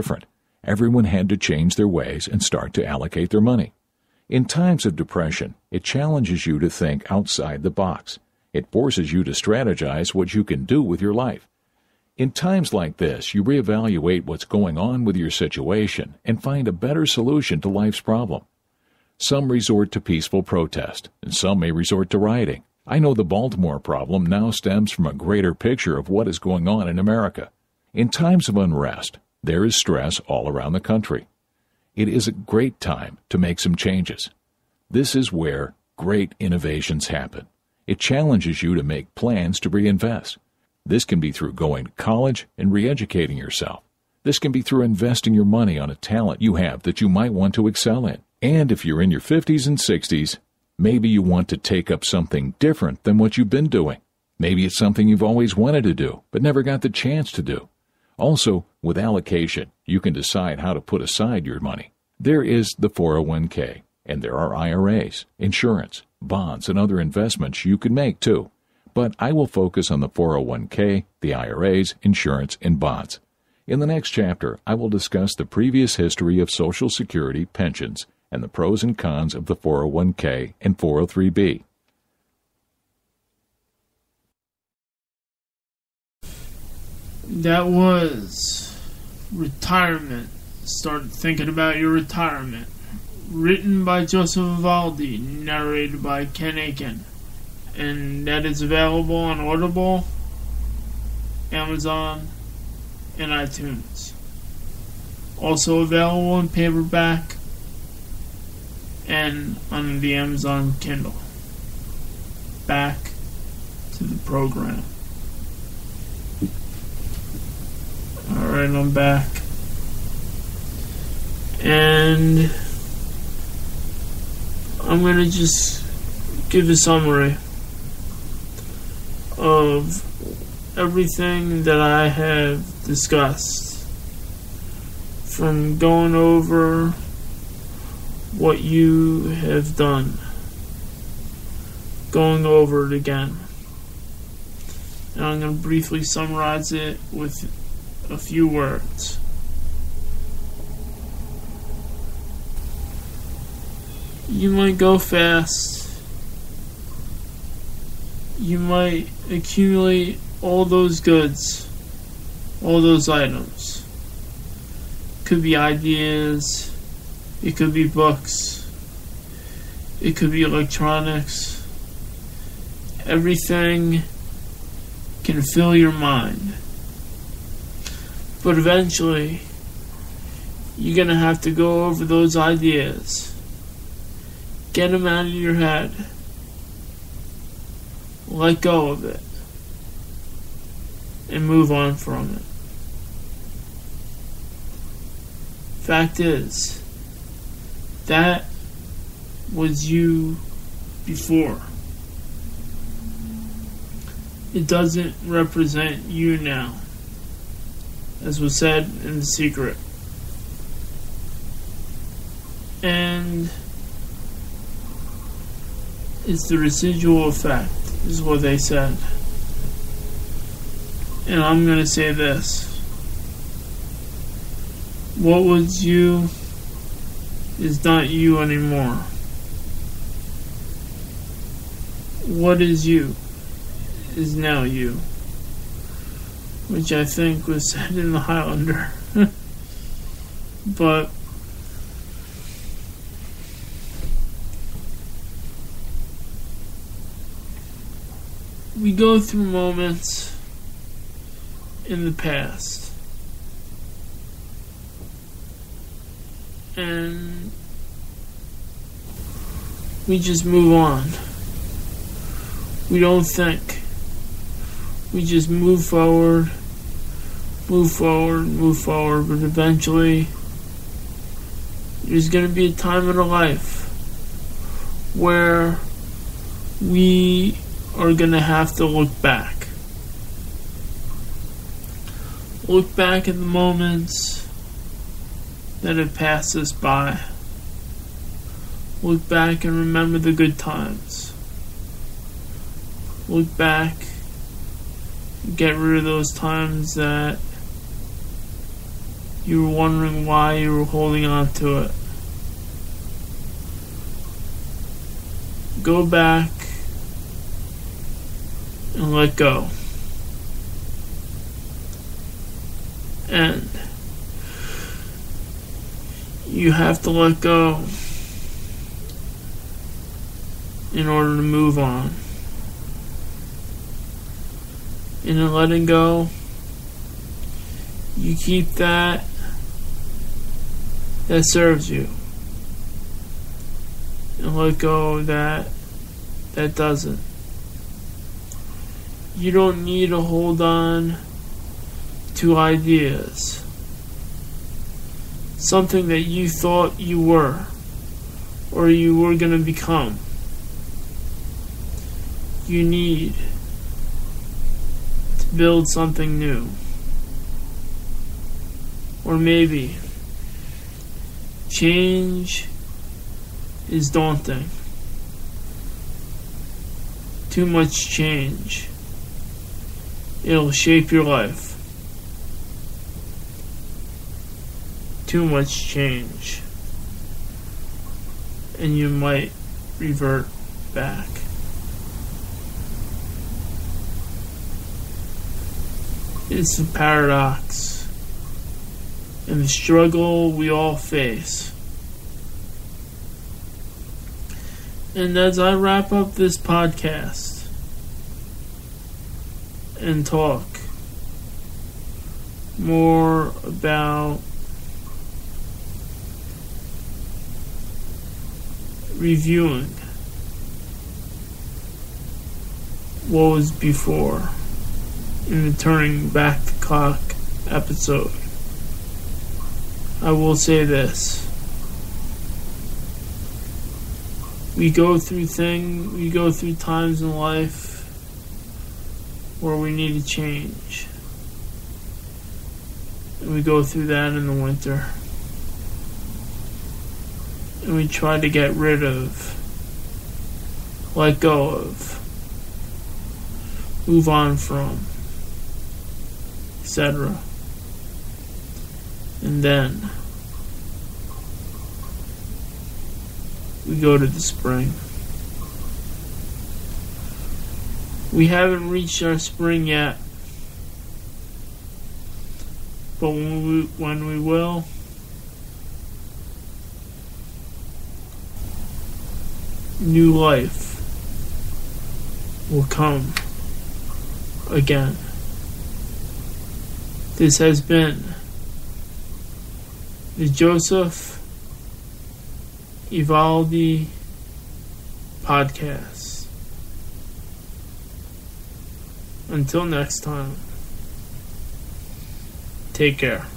different. Everyone had to change their ways and start to allocate their money. In times of depression, it challenges you to think outside the box. It forces you to strategize what you can do with your life. In times like this, you reevaluate what's going on with your situation and find a better solution to life's problem. Some resort to peaceful protest, and some may resort to rioting. I know the Baltimore problem now stems from a greater picture of what is going on in America. In times of unrest, there is stress all around the country. It is a great time to make some changes. This is where great innovations happen. It challenges you to make plans to reinvest. This can be through going to college and re-educating yourself. This can be through investing your money on a talent you have that you might want to excel in. And if you're in your 50s and 60s, maybe you want to take up something different than what you've been doing. Maybe it's something you've always wanted to do, but never got the chance to do. Also, with allocation, you can decide how to put aside your money. There is the 401k, and there are IRAs, insurance, bonds, and other investments you can make too. But I will focus on the 401k, the IRAs, insurance, and bonds. In the next chapter, I will discuss the previous history of Social Security, pensions, and the pros and cons of the 401k and 403b. That was Retirement. Start thinking about your retirement. Written by Joseph Evaldi, narrated by Ken Aiken. And that is available on Audible, Amazon, and iTunes. Also available in paperback and on the Amazon Kindle. Back to the program. Alright, I'm back. And I'm going to just give a summary of everything that I have discussed. From going over what you have done, going over it again. And I'm going to briefly summarize it with a few words. You might go fast. You might accumulate all those goods, all those items. Could be ideas. It could be books. It could be electronics. Everything can fill your mind. But eventually, you're going to have to go over those ideas. Get them out of your head. Let go of it. And move on from it. Fact is, that was you before. It doesn't represent you now, as was said in The Secret. And it's the residual effect, is what they said. And I'm going to say this. What was you is not you anymore. What is you is now you. Which I think was said in the Highlander. But we go through moments in the past. And we just move on. We don't think. We just move forward, but eventually there's going to be a time in our life where we are going to have to look back. Look back at the moments that have passed us by. Look back and remember the good times. Look back, get rid of those times that you were wondering why you were holding on to it. Go back and let go. And you have to let go in order to move on. And in letting go, you keep that serves you. And let go of that doesn't. You don't need to hold on to ideas. Something that you thought you were, or you were going to become. You need to build something new. Or maybe change is daunting. Too much change. It'll shape your life. Too much change, and you might revert back. It's a paradox and the struggle we all face. And as I wrap up this podcast and talk more about reviewing what was before in the turning back the clock episode, I will say this. We go through times in life where we need to change. And we go through that in the winter. And we try to get rid of, let go of, move on from, etc. And then we go to the spring. We haven't reached our spring yet, but when we will, new life will come again. This has been the Joseph Evaldi Podcast. Until next time, take care.